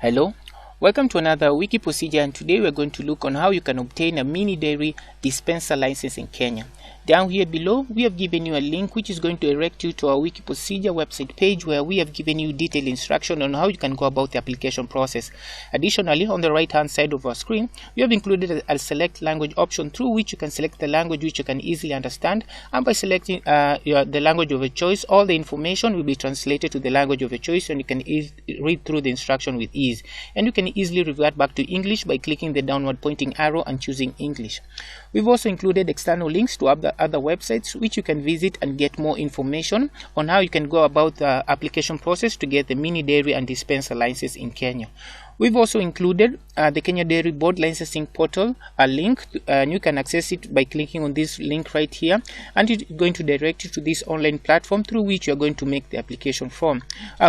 Hello, welcome to another wiki procedure, and today we're going to look on how you can obtain a mini dairy dispenser license in Kenya. Down here below, we have given you a link which is going to direct you to our wiki procedure website page where we have given you detailed instruction on how you can go about the application process. Additionally, on the right hand side of our screen, we have included a select language option through which you can select the language which you can easily understand, and by selecting the language of your choice, all the information will be translated to the language of your choice and you can read through the instruction with ease. And you can easily revert back to English by clicking the downward pointing arrow and choosing English. We've also included external links to other websites which you can visit and get more information on how you can go about the application process to get the mini dairy and dispenser license in Kenya. We've also included the Kenya Dairy Board licensing portal, a link, and you can access it by clicking on this link right here, and it's going to direct you to this online platform through which you are going to make the application form.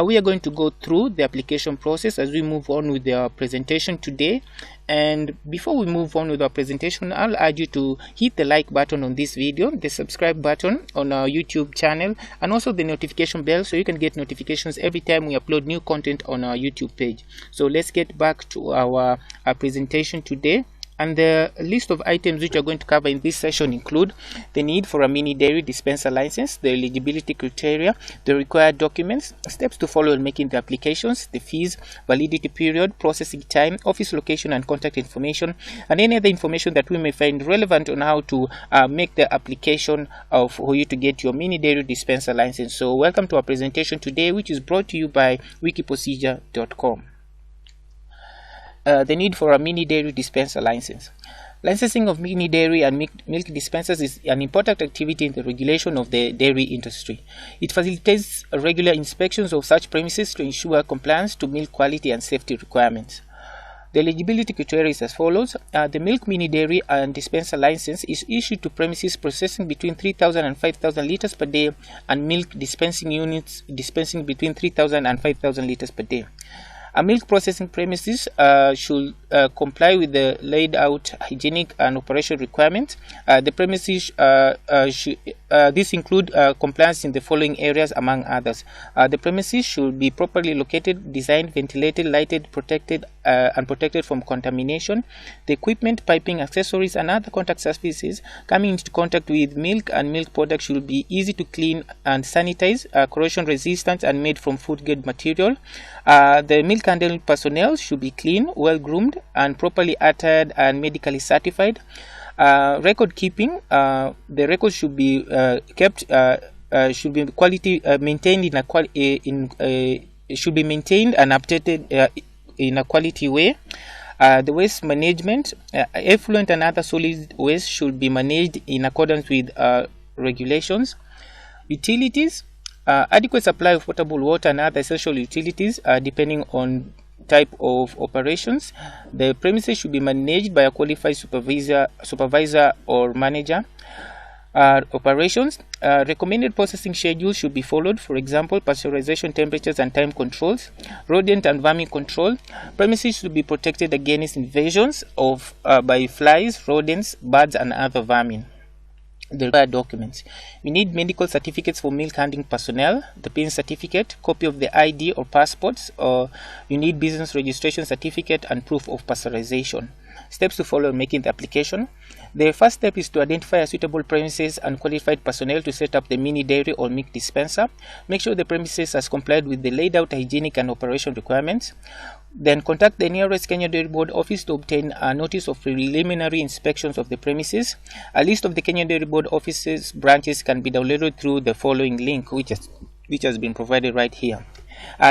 We are going to go through the application process as we move on with the presentation today. And before we move on with our presentation, I'll urge you to hit the like button on this video, the subscribe button on our YouTube channel, and also the notification bell so you can get notifications every time we upload new content on our YouTube page. So let's get back to our presentation today. And the list of items which are going to cover in this session include the need for a mini dairy dispenser license, the eligibility criteria, the required documents, steps to follow in making the applications, the fees, validity period, processing time, office location and contact information, and any other information that we may find relevant on how to make the application for you to get your mini dairy dispenser license. So welcome to our presentation today, which is brought to you by wikiprocedure.com. The need for a mini dairy dispenser license. Licensing of mini dairy and milk dispensers is an important activity in the regulation of the dairy industry. It facilitates regular inspections of such premises to ensure compliance to milk quality and safety requirements. The eligibility criteria is as follows. The milk mini dairy and dispenser license is issued to premises processing between 3,000 and 5,000 liters per day, and milk dispensing units dispensing between 3,000 and 5,000 liters per day. A milk processing premises should comply with the laid out hygienic and operation requirements. The premises this include compliance in the following areas among others. The premises should be properly located, designed, ventilated, lighted, protected and protected from contamination. The equipment, piping, accessories and other contact surfaces coming into contact with milk and milk products should be easy to clean and sanitize, corrosion resistant and made from food grade material. The milk handling personnel should be clean, well groomed and properly attired and medically certified. Record keeping, the records should be kept, should be quality maintained should be maintained and updated in a quality way. The waste management, effluent and other solid waste should be managed in accordance with regulations. Utilities, adequate supply of potable water and other essential utilities depending on type of operations. The premises should be managed by a qualified supervisor or manager. Operations, recommended processing schedules should be followed. For example, pasteurization temperatures and time controls. Rodent and vermin control. Premises should be protected against invasions of by flies, rodents, birds and other vermin. The required documents. We need medical certificates for milk handling personnel, the PIN certificate, copy of the ID or passports, or you need business registration certificate and proof of pasteurization. Steps to follow in making the application. The first step is to identify a suitable premises and qualified personnel to set up the mini dairy or milk dispenser. Make sure the premises has complied with the laid out hygienic and operation requirements. Then contact the nearest Kenya Dairy Board office to obtain a notice of preliminary inspections of the premises. A list of the Kenya Dairy Board offices branches can be downloaded through the following link, which has been provided right here.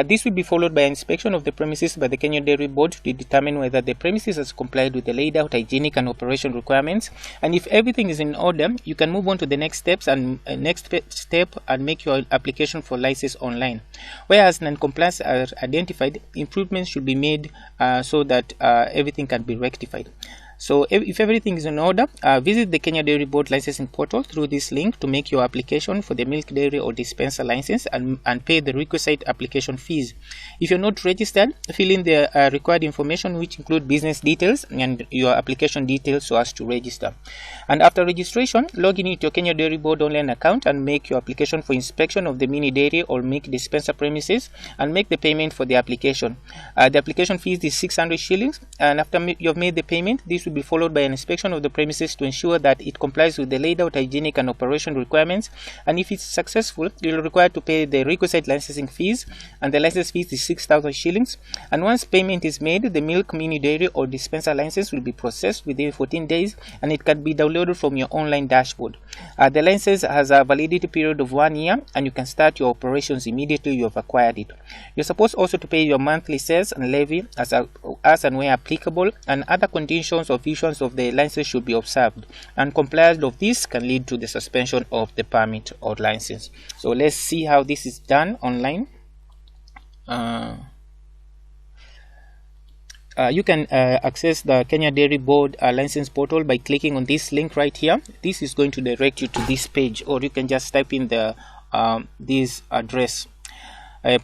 This will be followed by inspection of the premises by the Kenya Dairy Board to determine whether the premises has complied with the laid out hygienic and operation requirements. And if everything is in order, you can move on to the next steps and step and make your application for license online. Whereas non-compliance are identified, improvements should be made so that everything can be rectified. So if everything is in order, visit the Kenya Dairy Board licensing portal through this link to make your application for the milk dairy or dispenser license and pay the requisite application fees. If you're not registered, fill in the required information, which include business details and your application details so as to register. And after registration, log in into your Kenya Dairy Board online account and make your application for inspection of the mini dairy or milk dispenser premises and make the payment for the application. The application fees is 600 shillings, and after you've made the payment, this will be followed by an inspection of the premises to ensure that it complies with the laid out hygienic and operation requirements. And if it's successful, you'll require to pay the requisite licensing fees, and the license fees is 6,000 shillings. And once payment is made, the milk, mini dairy or dispenser license will be processed within 14 days, and it can be downloaded from your online dashboard. The license has a validity period of 1 year, and you can start your operations immediately you have acquired it. You're supposed also to pay your monthly cess and levy as and where applicable, and other conditions of issuance of the license should be observed, and compliance of this can lead to the suspension of the permit or license. So let's see how this is done online. You can access the Kenya Dairy Board license portal by clicking on this link right here. This is going to direct you to this page, or you can just type in the this address,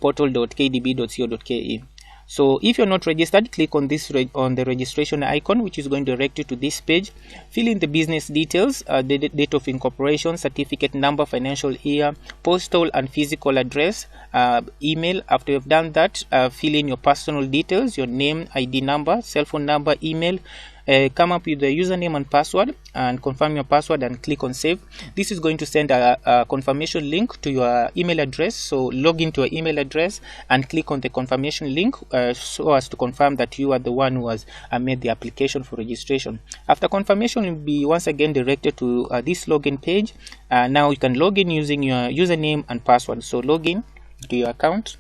portal.kdb.co.ke. So if you're not registered, click on this on the registration icon, which is going to direct you to this page. Fill in the business details, the date of incorporation, certificate number, financial year, postal and physical address, email. After you've done that, fill in your personal details, your name, ID number, cell phone number, email. Come up with the username and password and confirm your password and click on save. This is going to send a confirmation link to your email address, so log into your email address and click on the confirmation link so as to confirm that you are the one who has made the application for registration. After confirmation, you'll be once again directed to this login page. Now you can log in using your username and password. So log in to your account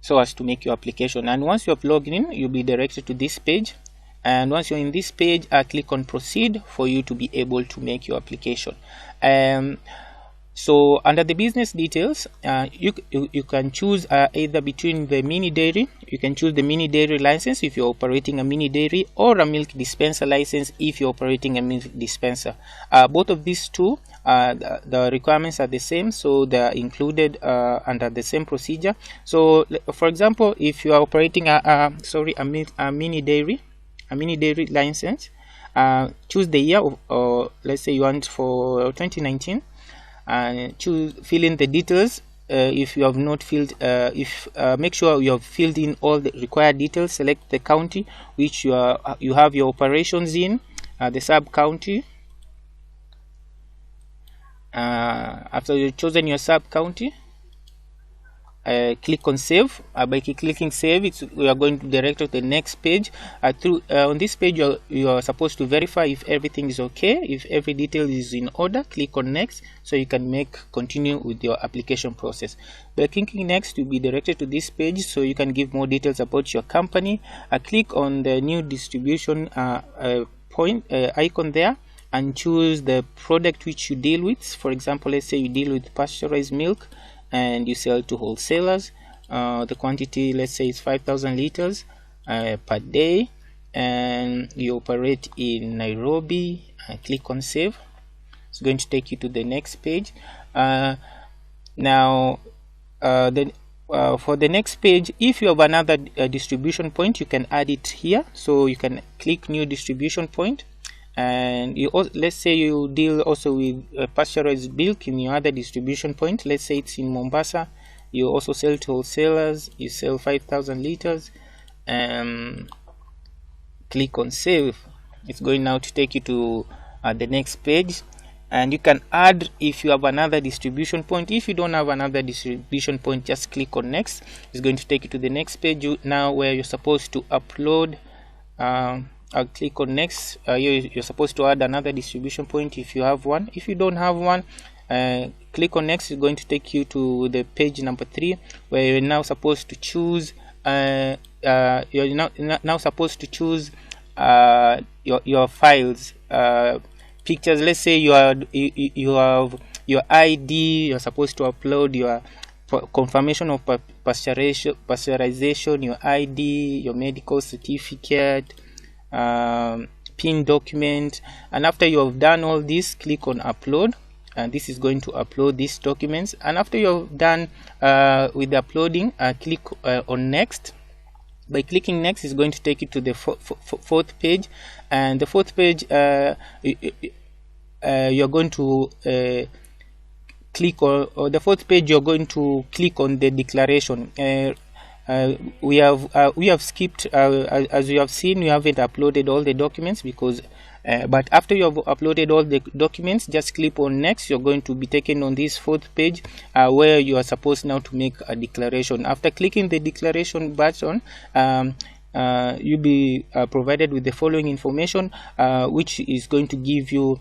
so as to make your application, and once you have logged in, you'll be directed to this page. And once you're in this page, click on proceed for you to be able to make your application. So under the business details, you can choose either between the mini dairy. You can choose the mini dairy license if you're operating a mini dairy, or a milk dispenser license if you're operating a milk dispenser. Both of these two, the requirements are the same, so they're included under the same procedure. So for example, if you are operating a mini dairy license, choose the year of, let's say you want for 2019, and fill in the details. If you have not filled, make sure you have filled in all the required details. Select the county which you have your operations in, the sub county. After you've chosen your sub county, click on save. By clicking save, we are going to direct to the next page. On this page, you are supposed to verify if everything is okay, if every detail is in order. Click on next so you can continue with your application process. By clicking next, you'll be directed to this page so you can give more details about your company. Click on the new distribution icon there and choose the product which you deal with. For example, let's say you deal with pasteurized milk and you sell to wholesalers. The quantity, let's say, is 5,000 liters per day, and you operate in Nairobi. Click on save. It's going to take you to the next page. For the next page, if you have another distribution point, you can add it here. So you can click new distribution point, and let's say you deal also with pasteurized milk in your other distribution point. Let's say it's in Mombasa. You also sell to wholesalers. You sell 5,000 liters. Click on save. It's going now to take you to the next page, and you can add if you have another distribution point. If you don't have another distribution point, just click on next. It's going to take you to the next page now where you're supposed to upload. I'll click on next. You're supposed to add another distribution point if you have one. If you don't have one, click on next. It's going to take you to the page number 3 where you're now supposed to choose you're now supposed to choose your files, pictures. Let's say you have your ID. You're supposed to upload your confirmation of pasteurization, your ID, your medical certificate, PIN document. And after you have done all this, click on upload, and this is going to upload these documents. And after you've done with the uploading, click on next. By clicking next, is going to take you to the fourth page, and the fourth page you're going to click on, or the fourth page you're going to click on the declaration. We have skipped, as you have seen, we haven't uploaded all the documents because but after you have uploaded all the documents, just click on next. You're going to be taken on this fourth page where you are supposed now to make a declaration. After clicking the declaration button, you'll be provided with the following information, which is going to give you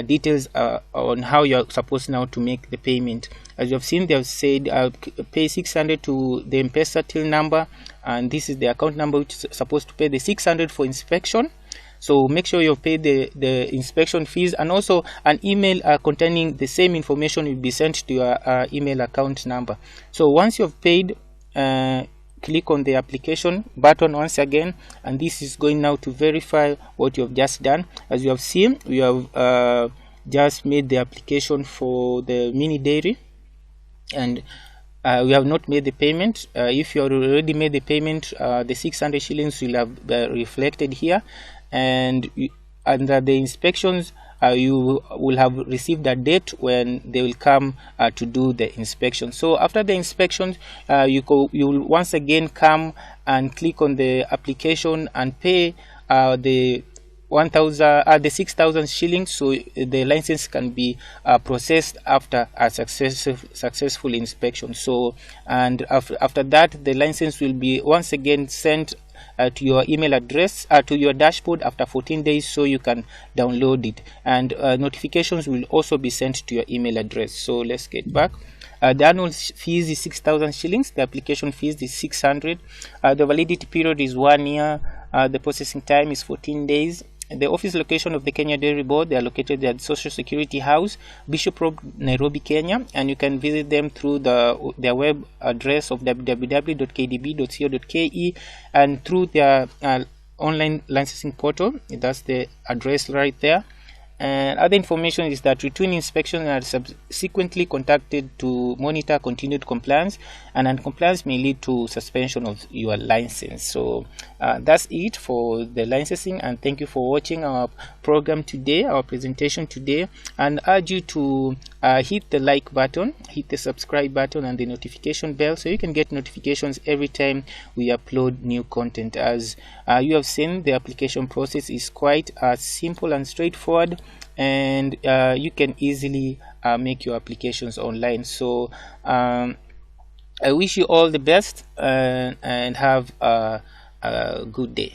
details on how you're supposed now to make the payment. As you have seen, they have said pay 600 to the M-Pesa till number, and this is the account number which is supposed to pay the 600 for inspection. So make sure you pay the inspection fees, and also an email containing the same information will be sent to your email account number. So once you've paid, click on the application button once again, and this is going now to verify what you have just done. As you have seen, we have just made the application for the mini dairy, and we have not made the payment. If you already made the payment, the 600 shillings will have reflected here, and under the inspections you will have received a date when they will come to do the inspection. So after the inspection, you will once again come and click on the application and pay the 6,000 shillings, so the license can be processed after a successful inspection. So, and after that, the license will be once again sent to your email address, to your dashboard after 14 days, so you can download it, and notifications will also be sent to your email address. So let's get back. The annual fees is 6,000 shillings. The application fees is 600. The validity period is 1 year. The processing time is 14 days. The office location of the Kenya Dairy Board, they are located at Social Security House, Bishop Road, Nairobi, Kenya, and you can visit them through their web address of www.kdb.co.ke and through their online licensing portal. That's the address right there. And other information is that routine inspections are subsequently conducted to monitor continued compliance, and non-compliance may lead to suspension of your license. So that's it for the licensing, and thank you for watching our program today, our presentation today, and I urge you to hit the like button, hit the subscribe button, and the notification bell, so you can get notifications every time we upload new content. As you have seen, the application process is quite simple and straightforward, and you can easily make your applications online. So I wish you all the best, and have a good day.